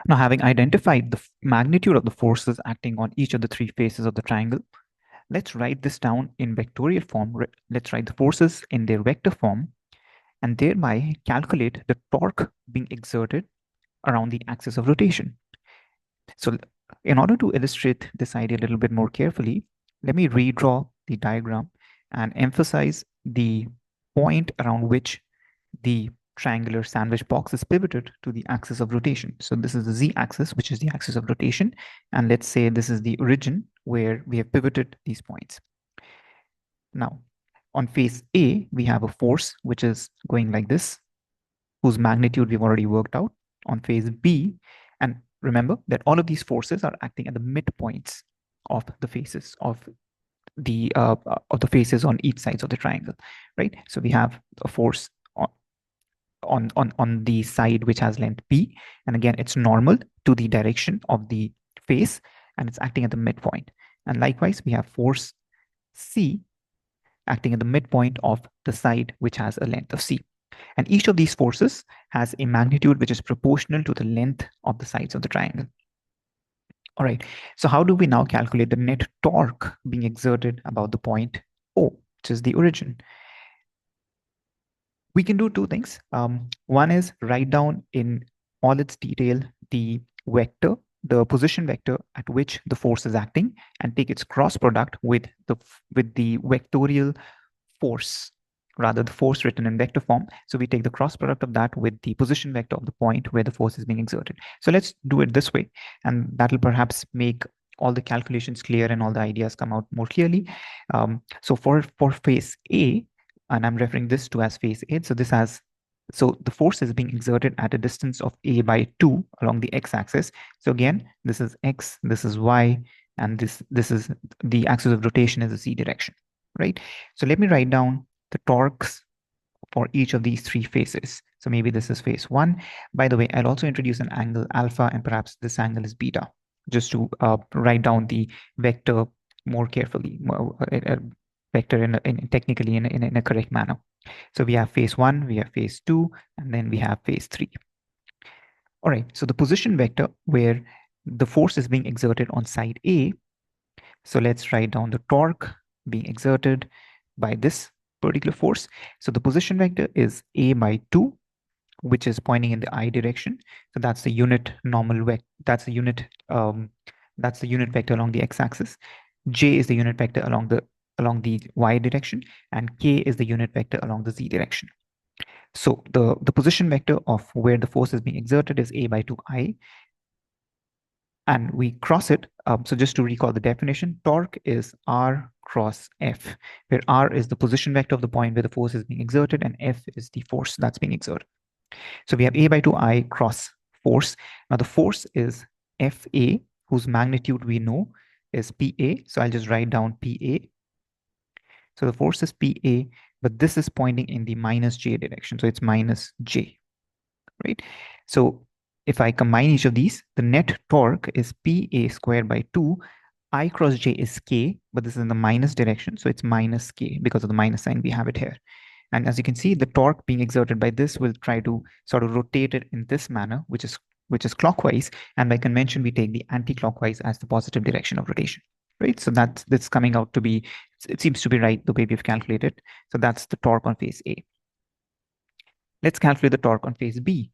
Now, having identified the magnitude of the forces acting on each of the three faces of the triangle, let's write this down in vectorial form. Let's write the forces in their vector form and thereby calculate the torque being exerted around the axis of rotation. So in order to illustrate this idea a little bit more carefully, let me redraw the diagram and emphasize the point around which the triangular sandwich box is pivoted to the axis of rotation. So this is the z-axis, which is the axis of rotation. And let's say this is the origin where we have pivoted these points. Now, on face A, we have a force which is going like this, whose magnitude we've already worked out. On face B, and remember that all of these forces are acting at the midpoints of the faces of the faces on each sides of the triangle, right? So we have a force on the side which has length B, and again it's normal to the direction of the face, and it's acting at the midpoint. And likewise, we have force C acting at the midpoint of the side which has a length of C. And each of these forces has a magnitude which is proportional to the length of the sides of the triangle. All right, so how do we now calculate the net torque being exerted about the point O, which is the origin? We can do two things. One is write down in all its detail the vector, the position vector at which the force is acting, and take its cross product with the vectorial force, rather the force written in vector form. So we take the cross product of that with the position vector of the point where the force is being exerted. So let's do it this way, and that'll perhaps make all the calculations clear and all the ideas come out more clearly. So for face A, and I'm referring this to as face A, so the force is being exerted at a distance of A by 2 along the x-axis. So again, this is x, this is y, and this is the axis of rotation is the z direction, right? So let me write down the torques for each of these three faces. So maybe this is face 1. By the way, I'll also introduce an angle alpha, and perhaps this angle is beta, just to write down the vector more carefully, vector technically in a correct manner. So we have phase 1, we have phase 2, and then we have phase 3. All right, so the position vector where the force is being exerted on side A. So let's write down the torque being exerted by this particular force. So the position vector is A by 2, which is pointing in the I direction. So that's the unit normal vector. That's the unit vector along the x-axis. J is the unit vector along the y direction, and k is the unit vector along the z direction. So the position vector of where the force is being exerted is A by 2I, and we cross it. So just to recall the definition, torque is R cross F, where R is the position vector of the point where the force is being exerted, and F is the force that's being exerted. So we have A by 2I cross force. Now the force is FA, whose magnitude we know is PA. So I'll just write down PA. So the force is PA, but this is pointing in the minus J direction. So it's minus J, right? So if I combine each of these, the net torque is PA squared by 2. I cross J is K, but this is in the minus direction. So it's minus K because of the minus sign. We have it here. And as you can see, the torque being exerted by this will try to sort of rotate it in this manner, which is clockwise. And by convention, we take the anti-clockwise as the positive direction of rotation, right? So that's coming out to be, it seems to be right the way we've calculated. So that's the torque on phase A. Let's calculate the torque on phase B.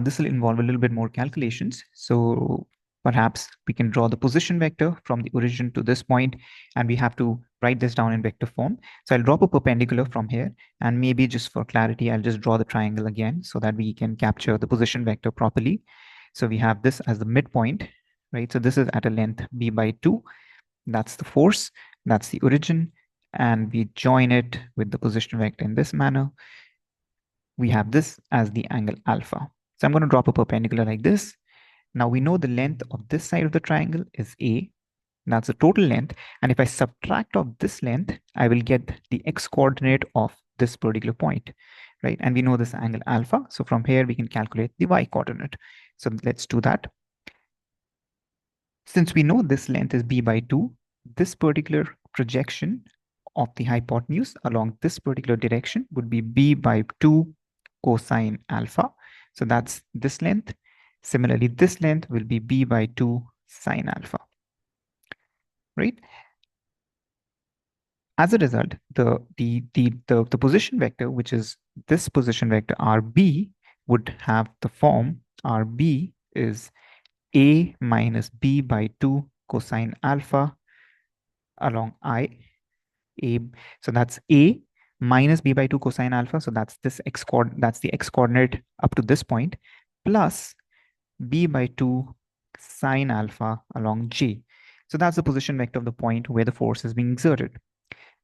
This will involve a little bit more calculations. So perhaps we can draw the position vector from the origin to this point, and we have to write this down in vector form. So I'll drop a perpendicular from here, and maybe just for clarity, I'll just draw the triangle again so that we can capture the position vector properly. So we have this as the midpoint, right? So this is at a length B by 2. That's the force, that's the origin, and we join it with the position vector in this manner. We have this as the angle alpha. So I'm going to drop a perpendicular like this. Now we know the length of this side of the triangle is A. That's the total length. And if I subtract off this length, I will get the x coordinate of this particular point, right? And we know this angle alpha. So from here, we can calculate the y coordinate. So let's do that. Since we know this length is B by 2, this particular projection of the hypotenuse along this particular direction would be B by 2 cosine alpha. So that's this length. Similarly, this length will be b by 2 sine alpha, right? As a result, the position vector, which is this position vector RB, would have the form RB is a minus b by 2 cosine alpha along I. A, so that's a minus b by 2 cosine alpha. So that's this that's the x coordinate up to this point, plus b by 2 sine alpha along j. So that's the position vector of the point where the force is being exerted.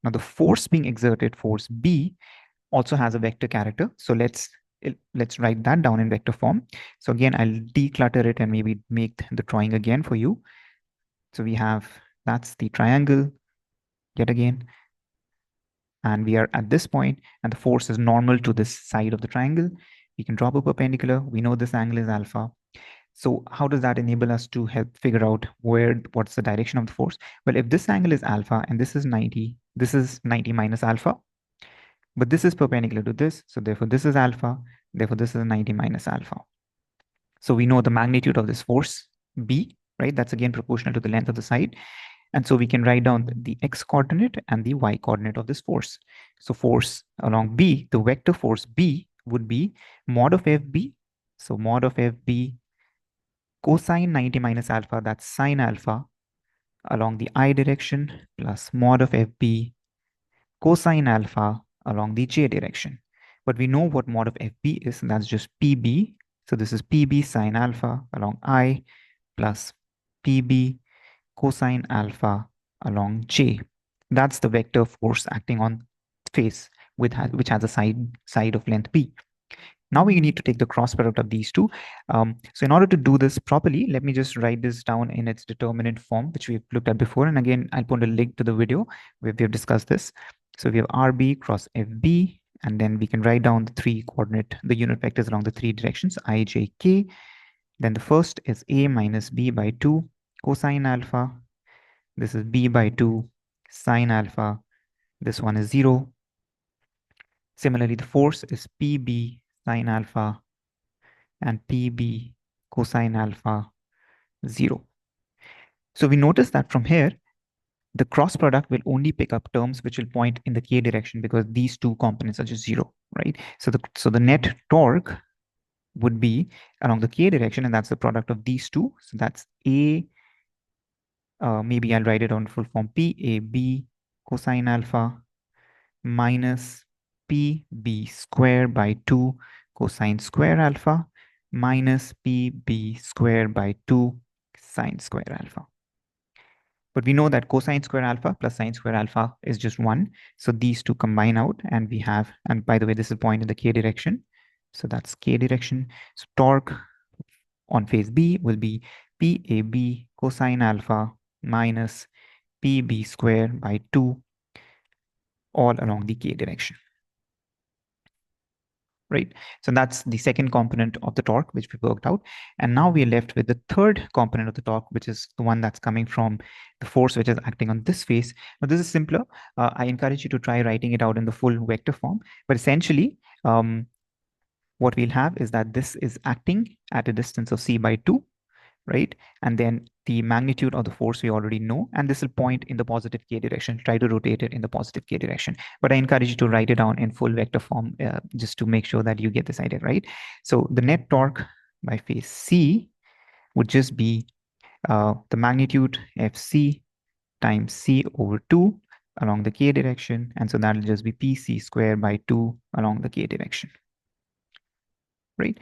Now the force being exerted, force B, also has a vector character. So let's write that down in vector form. So again, I'll declutter it and maybe make the drawing again for you. So we have, that's the triangle yet again. And we are at this point, and the force is normal to this side of the triangle. We can drop a perpendicular. We know this angle is alpha. So how does that enable us to help figure out what's the direction of the force? Well, if this angle is alpha and this is 90 minus alpha, but this is perpendicular to this. So therefore this is alpha, therefore this is 90 minus alpha. So we know the magnitude of this force B, right? That's again proportional to the length of the side. And so we can write down the x coordinate and the y coordinate of this force. So force along B, the vector force B would be mod of FB. So mod of FB cosine 90 minus alpha, that's sine alpha along the I direction, plus mod of FB cosine alpha along the j direction. But we know what mod of FB is, and that's just PB. So this is PB sine alpha along I plus PB cosine alpha along j. That's the vector force acting on face which has a side of length b. Now we need to take the cross product of these two. So in order to do this properly, let me just write this down in its determinant form, which we've looked at before. And again, I'll put a link to the video where we have discussed this. So we have RB cross FB, and then we can write down the unit vectors along the three directions, I, J, K. Then the first is A minus B by 2 cosine alpha. This is B by 2 sine alpha. This one is 0. Similarly, the force is PB sine alpha and PB cosine alpha 0. So we notice that from here, the cross product will only pick up terms which will point in the k direction because these two components are just 0, right? So the net torque would be along the k direction, and that's the product of these two. So that's A, maybe I'll write it on full form, PAB cosine alpha minus PB square by 2 cosine square alpha minus PB square by 2 sine square alpha. But we know that cosine square alpha plus sine square alpha is just 1. So these two combine out, and we have, and by the way, this is point in the k direction. So that's k direction. So torque on phase B will be PAB cosine alpha minus PB square by 2 all along the k direction. Right? So that's the second component of the torque, which we worked out. And now we're left with the third component of the torque, which is the one that's coming from the force which is acting on this face. Now, this is simpler. I encourage you to try writing it out in the full vector form. But essentially, what we'll have is that this is acting at a distance of c by 2, right? And then the magnitude of the force we already know, and this will point in the positive k direction. Try to rotate it in the positive k direction. But I encourage you to write it down in full vector form just to make sure that you get this idea, right? So the net torque by phase C would just be the magnitude Fc times c over 2 along the k direction. And so that'll just be Pc squared by 2 along the k direction, right?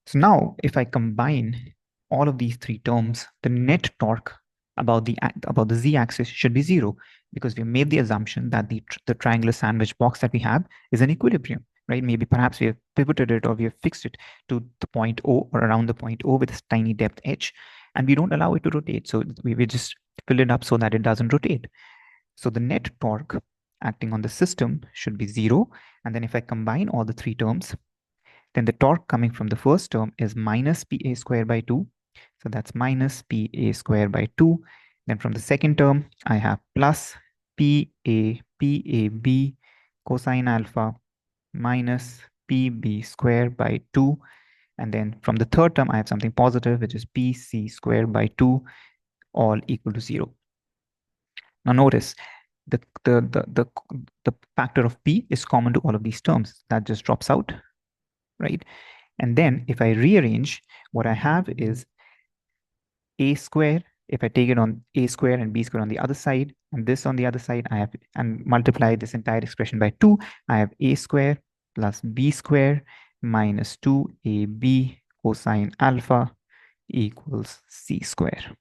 So now if I combine all of these three terms, the net torque about the z-axis should be 0, because we made the assumption that the triangular sandwich box that we have is an equilibrium, right? Maybe perhaps we have pivoted it or we have fixed it to the point O or around the point O with this tiny depth h, and we don't allow it to rotate. So we just fill it up so that it doesn't rotate. So the net torque acting on the system should be 0. And then if I combine all the three terms, then the torque coming from the first term is minus PA squared by 2. So that's minus PA squared by 2. Then from the second term, I have plus PAB cosine alpha minus PB squared by 2. And then from the third term, I have something positive, which is pc squared by 2, all equal to 0. Now notice the, the, the, the, the factor of p is common to all of these terms. That just drops out, right? And then if I rearrange, what I have is a square. If I take it on a square and b square on the other side, and this on the other side, I have, and multiply this entire expression by 2, I have a square plus b square minus 2ab cosine alpha equals c square.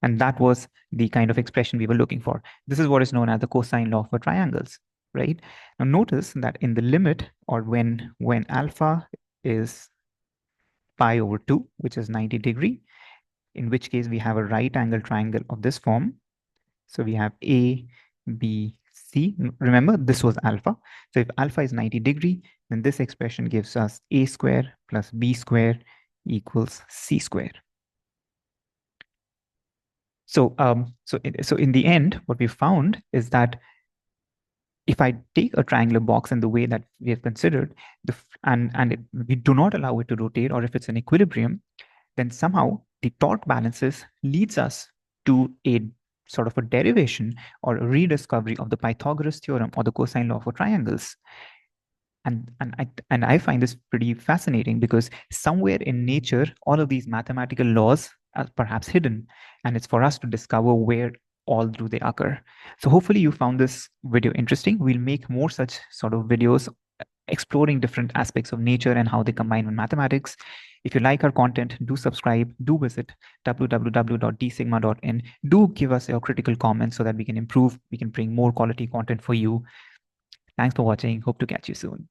And that was the kind of expression we were looking for. This is what is known as the cosine law for triangles, right? Now notice that in the limit, or when alpha is pi over 2, which is 90 degree, in which case we have a right angle triangle of this form. So we have A, B, C. Remember, this was alpha. So if alpha is 90 degree, then this expression gives us a square plus b square equals c square. So, so in the end, what we found is that if I take a triangular box in the way that we have considered, we do not allow it to rotate, or if it's in equilibrium, then somehow the torque balances leads us to a sort of a derivation or a rediscovery of the Pythagoras theorem or the cosine law for triangles. And I find this pretty fascinating, because somewhere in nature, all of these mathematical laws are perhaps hidden, and it's for us to discover where all do they occur. So hopefully you found this video interesting. We'll make more such sort of videos exploring different aspects of nature and how they combine with mathematics. If you like our content, do subscribe, do visit www.dsigma.in. Do give us your critical comments so that we can improve, we can bring more quality content for you. Thanks for watching. Hope to catch you soon.